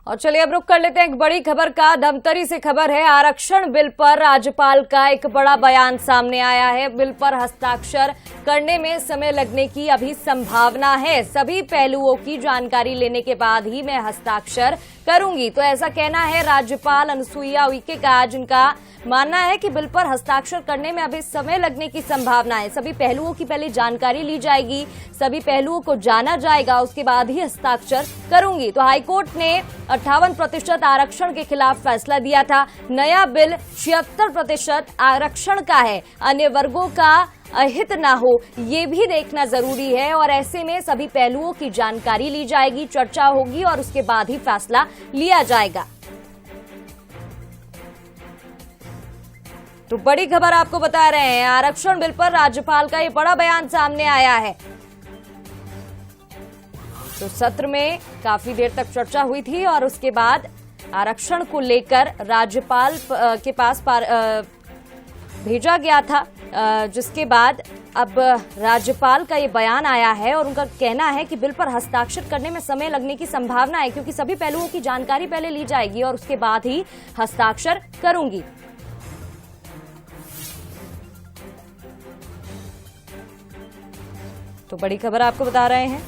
और चलिए अब रुक कर लेते हैं एक बड़ी खबर का। धमतरी से खबर है, आरक्षण बिल पर राज्यपाल का एक बड़ा बयान सामने आया है। बिल पर हस्ताक्षर करने में समय लगने की अभी संभावना है। सभी पहलुओं की जानकारी लेने के बाद ही मैं हस्ताक्षर करूंगी, तो ऐसा कहना है राज्यपाल अनुसुईया उइके का, जिनका मानना है कि बिल पर हस्ताक्षर करने में अभी समय लगने की संभावना है। सभी पहलुओं की पहले जानकारी ली जाएगी, सभी पहलुओं को जाना जाएगा, उसके बाद ही हस्ताक्षर करूंगी। तो हाईकोर्ट ने 58% आरक्षण के खिलाफ फैसला दिया था। नया बिल 76% आरक्षण का है। अन्य वर्गों का अहित ना हो, ये भी देखना जरूरी है और ऐसे में सभी पहलुओं की जानकारी ली जाएगी, चर्चा होगी और उसके बाद ही फैसला लिया जाएगा। तो बड़ी खबर आपको बता रहे हैं, आरक्षण बिल पर राज्यपाल का ये बड़ा बयान सामने आया है। तो सत्र में काफी देर तक चर्चा हुई थी और उसके बाद आरक्षण को लेकर राज्यपाल के पास भेजा गया था, जिसके बाद अब राज्यपाल का ये बयान आया है और उनका कहना है कि बिल पर हस्ताक्षर करने में समय लगने की संभावना है, क्योंकि सभी पहलुओं की जानकारी पहले ली जाएगी और उसके बाद ही हस्ताक्षर करूंगी। तो बड़ी खबर आपको बता रहे हैं।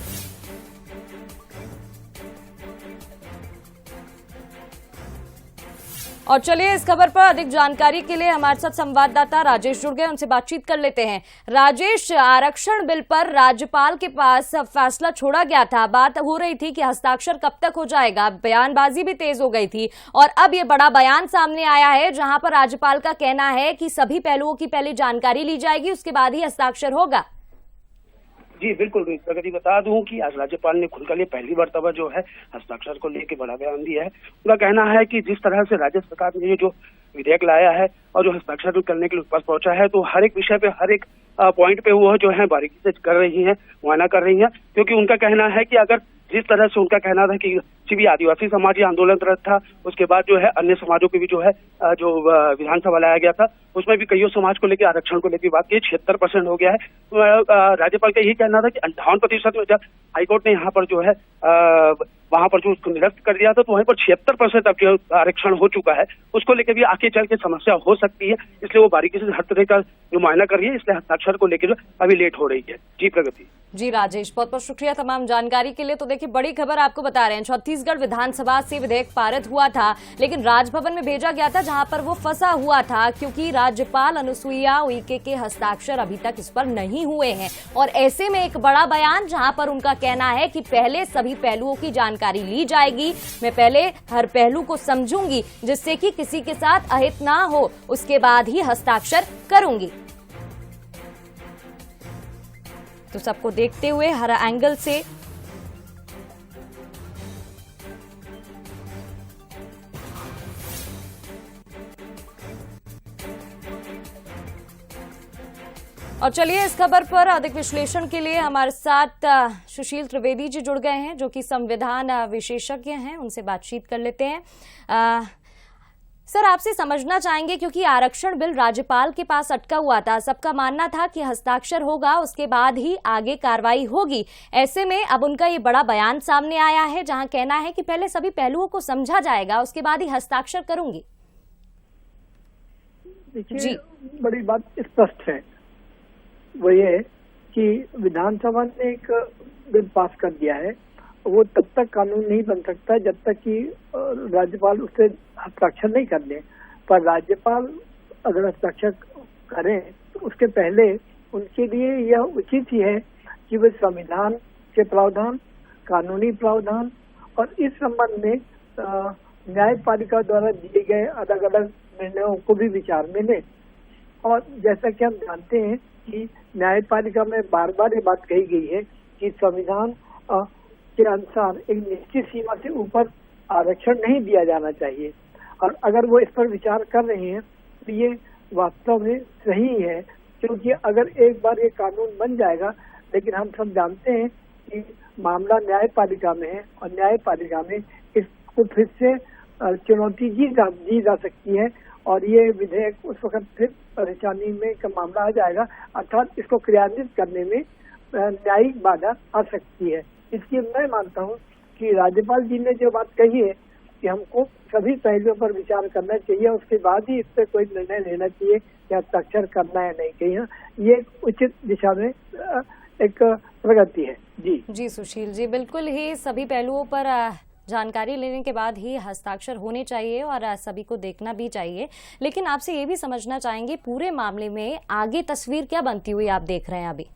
और चलिए इस खबर पर अधिक जानकारी के लिए हमारे साथ संवाददाता राजेश जुड़ गए, उनसे बातचीत कर लेते हैं। राजेश, आरक्षण बिल पर राज्यपाल के पास फैसला छोड़ा गया था, बात हो रही थी कि हस्ताक्षर कब तक हो जाएगा, बयानबाजी भी तेज हो गई थी और अब ये बड़ा बयान सामने आया है जहां पर राज्यपाल का कहना है कि सभी पहलुओं की पहले जानकारी ली जाएगी, उसके बाद ही हस्ताक्षर होगा। जी बिल्कुल प्रगति, बता दूं कि आज राज्यपाल ने खुलकर लिए पहली मर्तबा जो है हस्ताक्षर को लेकर बड़ा बयान दिया है। उनका कहना है कि जिस तरह से राज्य सरकार ने ये जो विधेयक लाया है और जो हस्ताक्षर करने के लिए पास पहुंचा है, तो हर एक विषय पे, हर एक पॉइंट पे वो जो है बारीकी से कर रही है, मुआयना कर रही है। क्योंकि उनका कहना है कि अगर जिस तरह से उनका कहना था कि भी आदिवासी समाज आंदोलनरत था, उसके बाद जो है अन्य समाजों के भी जो है जो विधानसभा लाया गया था, उसमें भी कईयों समाज को लेकर आरक्षण को लेकर बात की, 76% हो गया है। तो राज्यपाल का यही कहना था कि 58% में जब हाईकोर्ट ने यहाँ पर जो है वहां पर जो उसको निरस्त कर दिया था, तो वहीं पर 76% अब जो आरक्षण हो चुका है, उसको लेकर भी आगे चल के समस्या हो सकती है। इसलिए वो बारीकी से हर तरह का जो मुआयना कर रही है, इसलिए हस्ताक्षर को लेकर जो अभी लेट हो रही है। जी प्रगति। जी राजेश, बहुत बहुत शुक्रिया तमाम जानकारी के लिए। तो देखिए बड़ी खबर आपको बता रहे हैं, छत्तीसगढ़ विधानसभा से विधेयक पारित हुआ था, लेकिन राजभवन में भेजा गया था जहां पर वो फंसा हुआ था, क्योंकि राज्यपाल अनुसुईया उइके के हस्ताक्षर अभी तक इस पर नहीं हुए हैं। और ऐसे में एक बड़ा बयान जहां पर उनका कहना है कि पहले सभी पहलुओं की जानकारी ली जाएगी, मैं पहले हर पहलू को समझूंगी जिससे कि किसी के साथ अहित ना हो, उसके बाद ही हस्ताक्षर करूंगी। तो सबको देखते हुए हर एंगल से और चलिए इस खबर पर अधिक विश्लेषण के लिए हमारे साथ सुशील त्रिवेदी जी जुड़ गए हैं, जो कि संविधान विशेषज्ञ हैं, उनसे बातचीत कर लेते हैं। सर, आपसे समझना चाहेंगे, क्योंकि आरक्षण बिल राज्यपाल के पास अटका हुआ था, सबका मानना था कि हस्ताक्षर होगा, उसके बाद ही आगे कार्रवाई होगी। ऐसे में अब उनका ये बड़ा बयान सामने आया है जहां कहना है कि पहले सभी पहलुओं को समझा जाएगा, उसके बाद ही हस्ताक्षर करूंगी। देखिए, बड़ी बात स्पष्ट है, वो ये कि विधानसभा ने एक बिल पास कर दिया है, वो तब तक कानून नहीं बन सकता जब तक कि राज्यपाल उससे हस्ताक्षर नहीं कर दे। पर राज्यपाल अगर हस्ताक्षर करें तो उसके पहले उनके लिए यह उचित ही है कि वे संविधान के प्रावधान, कानूनी प्रावधान और इस संबंध में न्यायपालिका द्वारा दिए गए अलग अलग निर्णयों को भी विचार में लें। और जैसा कि हम जानते हैं कि न्यायपालिका में बार बार ये बात कही गई है कि संविधान के अनुसार एक निश्चित सीमा से ऊपर आरक्षण नहीं दिया जाना चाहिए। और अगर वो इस पर विचार कर रहे हैं तो ये वास्तव में सही है, क्योंकि अगर एक बार ये कानून बन जाएगा, लेकिन हम सब जानते हैं कि मामला न्यायपालिका में है और न्यायपालिका में इसको फिर से चुनौती दी जा सकती है और ये विधेयक उस वक्त फिर परेशानी में का मामला आ जाएगा, अर्थात इसको क्रियान्वित करने में न्यायिक बाधा आ सकती है। इसलिए मैं मानता हूँ कि राज्यपाल जी ने जो बात कही है कि हमको सभी पहलुओं पर विचार करना चाहिए, उसके बाद ही इस पर कोई निर्णय लेना चाहिए कि हस्ताक्षर करना है नहीं कहीं। ये उचित दिशा में एक प्रगति है। जी सुशील जी, बिल्कुल ही सभी पहलुओं पर जानकारी लेने के बाद ही हस्ताक्षर होने चाहिए और सभी को देखना भी चाहिए। लेकिन आपसे ये भी समझना चाहेंगे पूरे मामले में आगे तस्वीर क्या बनती हुई आप देख रहे हैं अभी?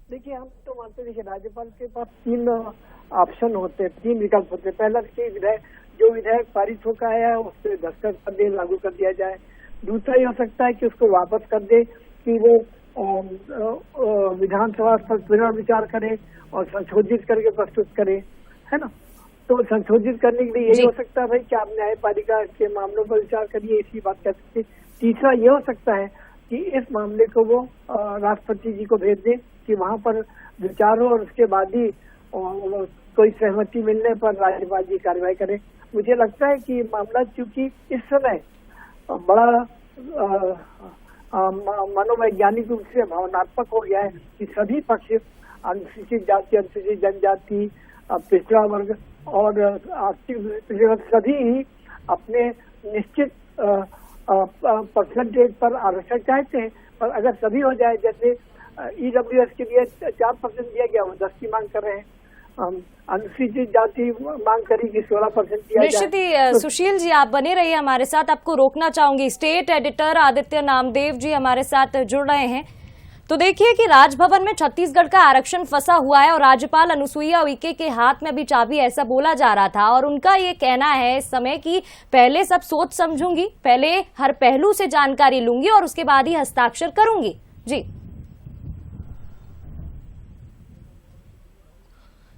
देखिए, हम तो मानते हैं कि राज्यपाल के पास 3 ऑप्शन होते हैं, 3 विकल्प होते हैं। पहला जो विधेयक पारित होकर आया है उस पर दस्तखत कर दे, लागू कर दिया जाए। दूसरा ये हो सकता है कि उसको वापस कर दे, कि वो विधानसभा पर पुनर्विचार करे और संशोधित करके प्रस्तुत करे, है ना। तो संशोधित करने के लिए यही हो सकता है भाई कि आप न्यायपालिका के मामलों पर विचार करिए, इसी बात कर सकते। तीसरा ये हो सकता है कि इस मामले को वो राष्ट्रपति जी को भेज दे कि वहां पर विचार हो और उसके बाद ही कोई सहमति मिलने पर राज्यपाल जी कार्रवाई करें। मुझे लगता है कि मामला चूंकि इस समय बड़ा मनोवैज्ञानिक रूप से भावनात्मक हो गया है कि सभी पक्ष, अनुसूचित जाति, अनुसूचित जनजाति, पिछड़ा वर्ग और आर्थिक वर्ग सभी ही अपने निश्चित परसेंटेज पर आरक्षण चाहते हैं। पर अगर सभी हो जाए, जैसे EWS के लिए 4% दिया गया, वो 10 की मांग कर रहे हैं। अनुसूचित जाति मांग करी कि 16% दिया जाए। निश्चित ही सुशील जी, आप बने रहिए हमारे साथ, आपको रोकना चाहूंगी। स्टेट एडिटर आदित्य नामदेव जी हमारे साथ जुड़ रहे हैं। तो देखिए कि राजभवन में छत्तीसगढ़ का आरक्षण फंसा हुआ है और राज्यपाल अनुसुईया उइके के हाथ में अभी चाबी, ऐसा बोला जा रहा था। और उनका ये कहना है इस समय कि पहले सब सोच समझूंगी, पहले हर पहलू से जानकारी लूंगी और उसके बाद ही हस्ताक्षर करूंगी। जी,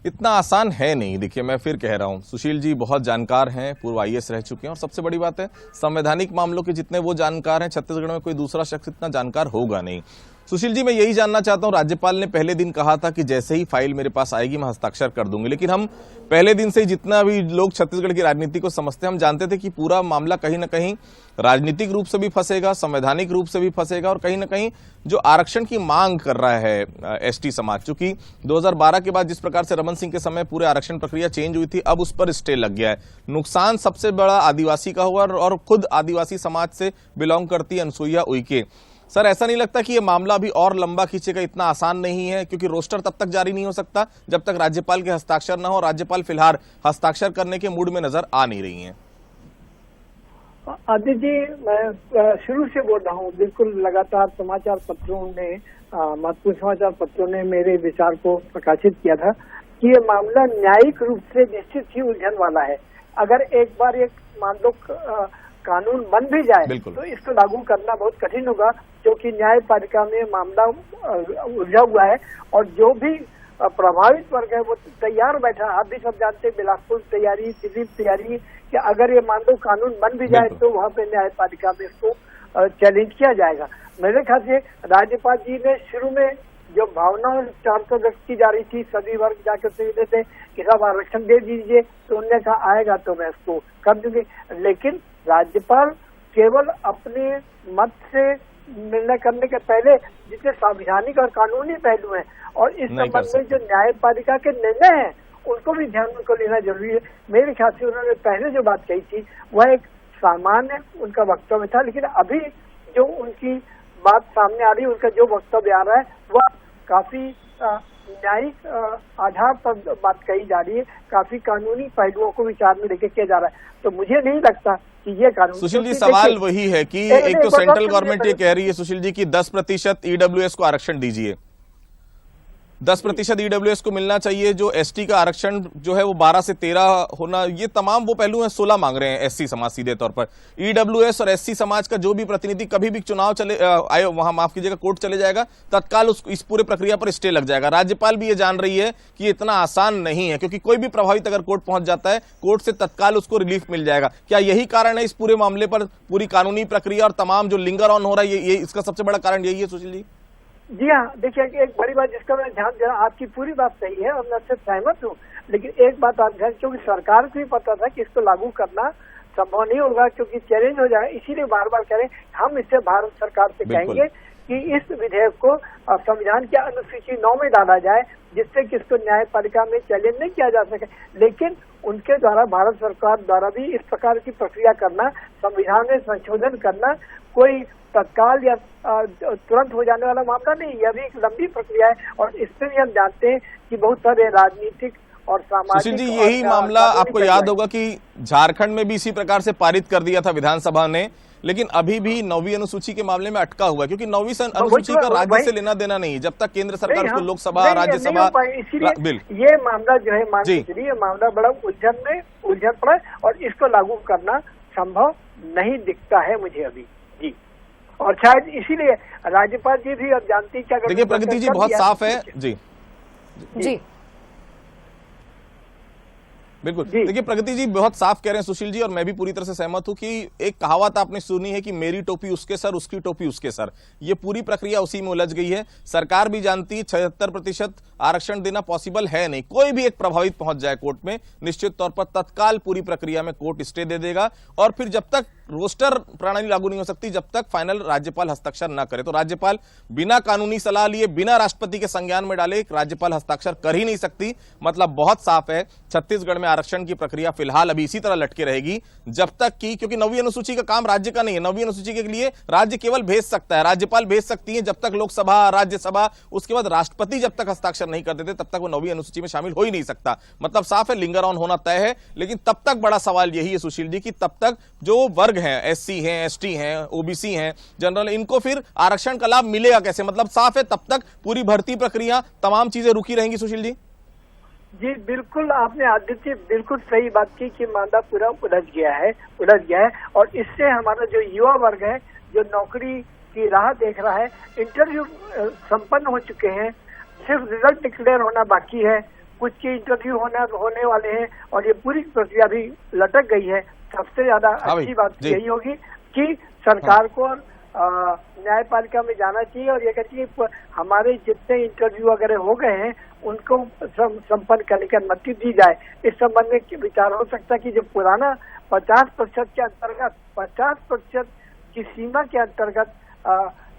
इतना आसान है नहीं। देखिए, मैं फिर कह रहा हूं, सुशील जी बहुत जानकार हैं, पूर्व IAS रह चुके हैं और सबसे बड़ी बात है संवैधानिक मामलों के जितने वो जानकार हैं, छत्तीसगढ़ में कोई दूसरा शख्स इतना जानकार होगा नहीं। सुशील जी, मैं यही जानना चाहता हूं, राज्यपाल ने पहले दिन कहा था कि जैसे ही फाइल मेरे पास आएगी मैं हस्ताक्षर कर दूंगी, लेकिन हम पहले दिन से ही जितना भी लोग छत्तीसगढ़ की राजनीति को समझते हैं, हम जानते थे कि पूरा मामला कहीं ना कहीं राजनीतिक रूप से भी फंसेगा, संवैधानिक रूप से भी फंसेगा और कहीं ना कहीं जो आरक्षण की मांग कर रहा है ST समाज, चूंकि 2012 के बाद जिस प्रकार से रमन सिंह के समय पूरे आरक्षण प्रक्रिया चेंज हुई थी, अब उस पर स्टे लग गया है। नुकसान सबसे बड़ा आदिवासी का हुआ और खुद आदिवासी समाज से बिलोंग करती अनुसुईया उइके। सर, ऐसा नहीं लगता कि ये मामला अभी और लंबा खींचेगा? इतना आसान नहीं है, क्योंकि रोस्टर तब तक जारी नहीं हो सकता जब तक राज्यपाल के हस्ताक्षर ना हो। राज्यपाल फिलहाल हस्ताक्षर करने के मूड में नजर आ नहीं रही हैं। आदित्य जी, मैं शुरू से बोल रहा हूँ, बिल्कुल लगातार समाचार पत्रों ने, महत्वपूर्ण समाचार पत्रों ने मेरे विचार को प्रकाशित किया था कि ये मामला न्यायिक रूप से निश्चित ही उलझन वाला है। अगर एक बार एक मान लो कानून बन भी जाए तो इसको लागू करना बहुत कठिन होगा, क्योंकि न्यायपालिका में मामला उलझा हुआ है और जो भी प्रभावित वर्ग है वो तैयार बैठा। आप भी सब जानते हैं, बिलासपुर तैयारी, दिल्ली तैयारी, कि अगर ये मान लो कानून बन भी जाए तो वहाँ पे न्यायपालिका में इसको चैलेंज किया जाएगा। मेरे ख्याल से राज्यपाल जी ने शुरू में जो भावना 400 व्यक्त की जा रही थी, सभी वर्ग जाकर सुविधे थे कि सब आरक्षण दे दीजिए, तो उन्होंने कहा आएगा तो मैं इसको कर दूंगी। लेकिन राज्यपाल केवल अपने मत से निर्णय करने के पहले जितने संवैधानिक और कानूनी पहलू हैं और इस संबंध में जो न्यायपालिका के निर्णय हैं उनको भी ध्यान में लेना जरूरी है। मेरे ख्याल से उन्होंने पहले जो बात कही थी वह एक सामान्य उनका वक्तव्य था, लेकिन अभी जो उनकी बात सामने आ रही है, उनका जो वक्तव्य आ रहा है वह काफी न्यायिक आधार पर बात कही जा रही है, काफी कानूनी पहलुओं को विचार में लेके किया जा रहा है। तो मुझे नहीं लगता कि ये कानून। सुशील जी, सवाल वही है कि एक तो सेंट्रल गवर्नमेंट ये कह रही है सुशील जी कि 10% EWS को आरक्षण दीजिए, 10% EWS को मिलना चाहिए, जो ST का आरक्षण जो है वो 12 से 13 होना, ये तमाम वो पहलू हैं। 16 मांग रहे हैं SC समाज सीधे तौर पर। EWS और SC समाज का जो भी प्रतिनिधि कभी भी चुनाव चले आए, वहां माफ कीजिएगा कोर्ट चले जाएगा, तत्काल इस पूरे प्रक्रिया पर स्टे लग जाएगा। राज्यपाल भी ये जान रही है कि ये इतना आसान नहीं है, क्योंकि कोई भी प्रभावित अगर कोर्ट पहुंच जाता है, कोर्ट से तत्काल उसको रिलीफ मिल जाएगा। क्या यही कारण है इस पूरे मामले पर पूरी कानूनी प्रक्रिया और तमाम जो लिंगर ऑन हो रहा है, ये इसका सबसे बड़ा कारण यही है सुशील जी? जी हाँ, देखिए एक बड़ी बात जिसका मैं ध्यान दे रहा हूँ, आपकी पूरी बात सही है और मैं उससे सहमत हूँ, लेकिन एक बात आप ध्यान, क्योंकि सरकार को भी पता था कि इसको लागू करना संभव नहीं होगा क्योंकि चैलेंज हो जाए, इसीलिए बार बार कह रहे हैं हम इससे भारत सरकार से कहेंगे कि इस विधेयक को संविधान के अनुसूची 9 में डाला जाए, जिससे कि इसको न्यायपालिका में चैलेंज नहीं किया जा सके। लेकिन उनके द्वारा, भारत सरकार द्वारा भी इस प्रकार की प्रक्रिया करना, संविधान में संशोधन करना कोई तत्काल या तुरंत हो जाने वाला मामला नहीं। यह भी एक लंबी प्रक्रिया है और इसमें भी हम जानते हैं कि बहुत सारे राजनीतिक और सामाजिक। सुशील जी, यही मामला आपको याद होगा कि झारखंड में भी इसी प्रकार से पारित कर दिया था विधानसभा ने, लेकिन अभी भी 9वीं अनुसूची के मामले में अटका हुआ है, क्योंकि 9वीं अनुसूची का राज्य से लेना देना नहीं है। जब तक केंद्र सरकार उसको लोकसभा, राज्यसभा, बिल ये मामला जो है मान लीजिए, ये मामला बड़ा उलझन पड़ा है और इसको लागू करना संभव नहीं दिखता है मुझे अभी जी। और शायद इसीलिए राज्यपाल जी भी अब जानती क्या। देखिए प्रगति जी, बहुत साफ है जी बिल्कुल। देखिए प्रगति जी बहुत साफ कह रहे हैं सुशील जी, और मैं भी पूरी तरह से सहमत हूं कि एक कहावत आपने सुनी है कि मेरी टोपी उसके सर, उसकी टोपी उसके सर। ये पूरी प्रक्रिया उसी में उलझ गई है। सरकार भी जानती है 76% आरक्षण देना पॉसिबल है नहीं। कोई भी एक प्रभावित पहुंच जाए कोर्ट में, निश्चित तौर पर तत्काल पूरी प्रक्रिया में कोर्ट स्टे दे देगा, और फिर जब तक रोस्टर प्रणाली लागू नहीं हो सकती, जब तक फाइनल राज्यपाल हस्ताक्षर न करे। तो राज्यपाल बिना कानूनी सलाह लिए, बिना राष्ट्रपति के संज्ञान में डाले राज्यपाल हस्ताक्षर कर ही नहीं सकती। मतलब बहुत साफ है, छत्तीसगढ़ में आरक्षण की प्रक्रिया फिलहाल अभी इसी तरह लटके रहेगी जब तक कि, क्योंकि 9वीं अनुसूची का काम राज्य का नहीं है। 9वीं अनुसूची के लिए राज्य केवल भेज सकता है, राज्यपाल भेज सकती है, जब तक लोकसभा, राज्यसभा, उसके बाद राष्ट्रपति जब तक हस्ताक्षर नहीं कर देते तब तक वो 9वीं अनुसूची में शामिल हो ही नहीं सकता। मतलब साफ है, लिंगर ऑन होना तय है। लेकिन तब तक बड़ा सवाल यही है सुशील जी कि तब तक जो वर्ग हैं, एससी हैं, एसटी हैं, ओबीसी हैं, जनरल, इनको फिर आरक्षण का लाभ मिलेगा कैसे? मतलब साफ है, तब तक पूरी भर्ती प्रक्रिया, तमाम चीजें रुकी रहेंगी सुशील जी। जी बिल्कुल, आपने आदित्य बिल्कुल सही बात की कि मामला पूरा उलझ गया है और इससे हमारा जो युवा वर्ग है, जो नौकरी की राह देख रहा है, इंटरव्यू संपन्न हो चुके हैं, सिर्फ रिजल्ट डिक्लेयर होना बाकी है, कुछ के इंटरव्यू होने वाले हैं और ये पूरी प्रक्रिया भी लटक गई है। सबसे ज्यादा अच्छी बात यही होगी कि सरकार को न्यायपालिका में जाना चाहिए और ये कहती है हमारे जितने इंटरव्यू वगैरह हो गए हैं उनको संपन्न करने की अनुमति दी जाए। इस संबंध में विचार हो सकता है कि जो पुराना 50% के अंतर्गत, 50% की सीमा के अंतर्गत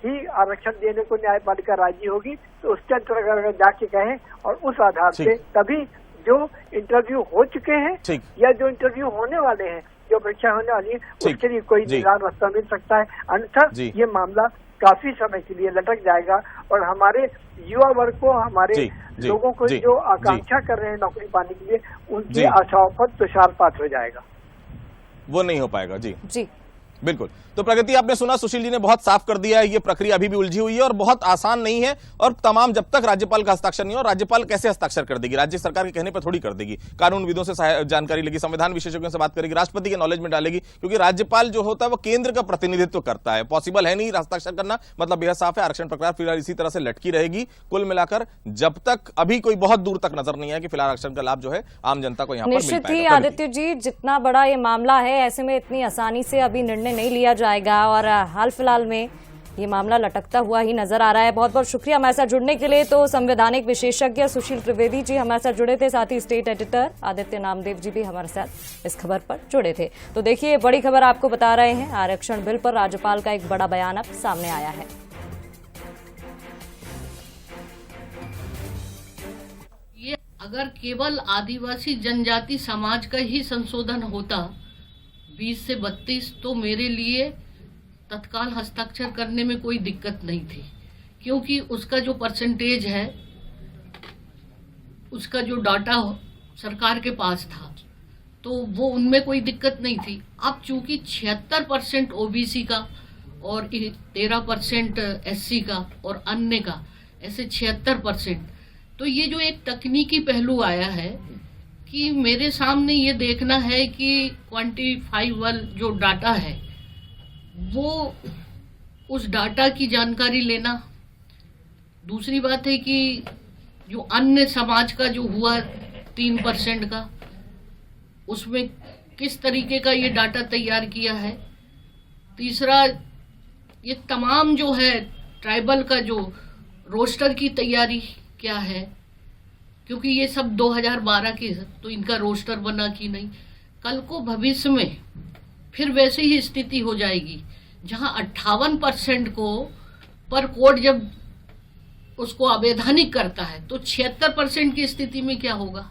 ही आरक्षण देने को न्यायपालिका राजी होगी, तो उसके अंतर्गत जाके कहें और उस आधार से तभी जो इंटरव्यू हो चुके हैं या जो इंटरव्यू होने वाले हैं, जो परीक्षा होने वाली है, उसके लिए कोई निदान रास्ता मिल सकता है। अन्यथा ये मामला काफी समय के लिए लटक जाएगा और हमारे युवा वर्ग को, हमारे लोगों को जो आकांक्षा कर रहे हैं नौकरी पाने के लिए, उनकी आशाओं पर तुषारपात हो जाएगा। वो नहीं हो पाएगा जी बिल्कुल। तो प्रगति, आपने सुना, सुशील जी ने बहुत साफ कर दिया है, ये प्रक्रिया अभी भी उलझी हुई है और बहुत आसान नहीं है, और तमाम जब तक राज्यपाल का हस्ताक्षर नहीं हो, राज्यपाल कैसे हस्ताक्षर कर देगी? राज्य सरकार के कहने पर थोड़ी कर देगी। कानूनविदों से जानकारी लेगी, संविधान विशेषज्ञों से बात करेगी, राष्ट्रपति के नॉलेज में डालेगी, क्योंकि राज्यपाल जो होता है वो केंद्र का प्रतिनिधित्व करता है। पॉसिबल है नहीं हस्ताक्षर करना। मतलब बेहद साफ है, आरक्षण प्रक्रिया फिलहाल इसी तरह से लटकी रहेगी। कुल मिलाकर जब तक अभी कोई बहुत दूर तक नजर नहीं आया कि फिलहाल आरक्षण का लाभ जो है आम जनता को यहाँ पर मिल पाएगा। निश्चित ही आदित्य जी, जितना बड़ा ये मामला है, ऐसे में इतनी आसानी से अभी निर्णय नहीं लिया जाएगा और हाल फिलहाल में ये मामला लटकता हुआ ही नजर आ रहा है। बहुत बहुत शुक्रिया हमारे साथ जुड़ने के लिए। तो संवैधानिक विशेषज्ञ सुशील त्रिवेदी जी हमारे साथ जुड़े थे, साथ ही स्टेट एडिटर आदित्य नामदेव जी भी हमारे साथ इस खबर पर जुड़े थे। तो देखिए, बड़ी खबर आपको बता रहे हैं, आरक्षण बिल पर राज्यपाल का एक बड़ा बयान अब सामने आया है। ये अगर केवल आदिवासी जनजाति समाज का ही संशोधन होता 20 से 32, तो मेरे लिए तत्काल हस्ताक्षर करने में कोई दिक्कत नहीं थी, क्योंकि उसका जो परसेंटेज है, उसका जो डाटा सरकार के पास था, तो वो उनमें कोई दिक्कत नहीं थी। अब चूंकि 76% ओबीसी का और 13% एससी का और अन्य का, ऐसे 76%, तो ये जो एक तकनीकी पहलू आया है कि मेरे सामने ये देखना है कि क्वांटिफाइबल जो डाटा है, वो उस डाटा की जानकारी लेना। दूसरी बात है कि जो अन्य समाज का जो हुआ 3% का, उसमें किस तरीके का ये डाटा तैयार किया है। तीसरा, ये तमाम जो है ट्राइबल का जो रोस्टर की तैयारी क्या है, क्योंकि ये सब 2012 के, तो इनका रोस्टर बना कि नहीं। कल को भविष्य में फिर वैसे ही स्थिति हो जाएगी जहां 58% को पर कोर्ट जब उसको अवैधानिक करता है तो 76% की स्थिति में क्या होगा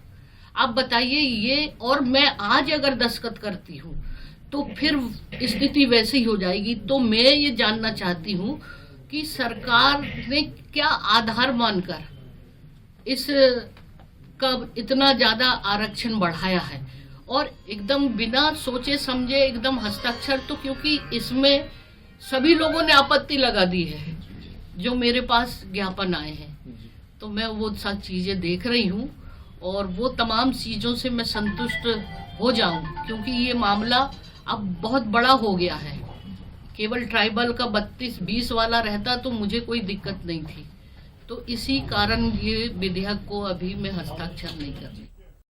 आप बताइए। ये और मैं आज अगर दस्तखत करती हूँ तो फिर स्थिति वैसे ही हो जाएगी। तो मैं ये जानना चाहती हूँ कि सरकार ने क्या आधार मानकर इस का इतना ज्यादा आरक्षण बढ़ाया है और एकदम बिना सोचे समझे एकदम हस्ताक्षर। तो क्योंकि इसमें सभी लोगों ने आपत्ति लगा दी है, जो मेरे पास ज्ञापन आए हैं, तो मैं वो सब चीजें देख रही हूँ और वो तमाम चीजों से मैं संतुष्ट हो जाऊं, क्योंकि ये मामला अब बहुत बड़ा हो गया है। केवल ट्राइबल का 32-20 वाला रहता तो मुझे कोई दिक्कत नहीं थी। तो इसी कारण ये विधेयक को अभी मैं हस्ताक्षर नहीं कर रही।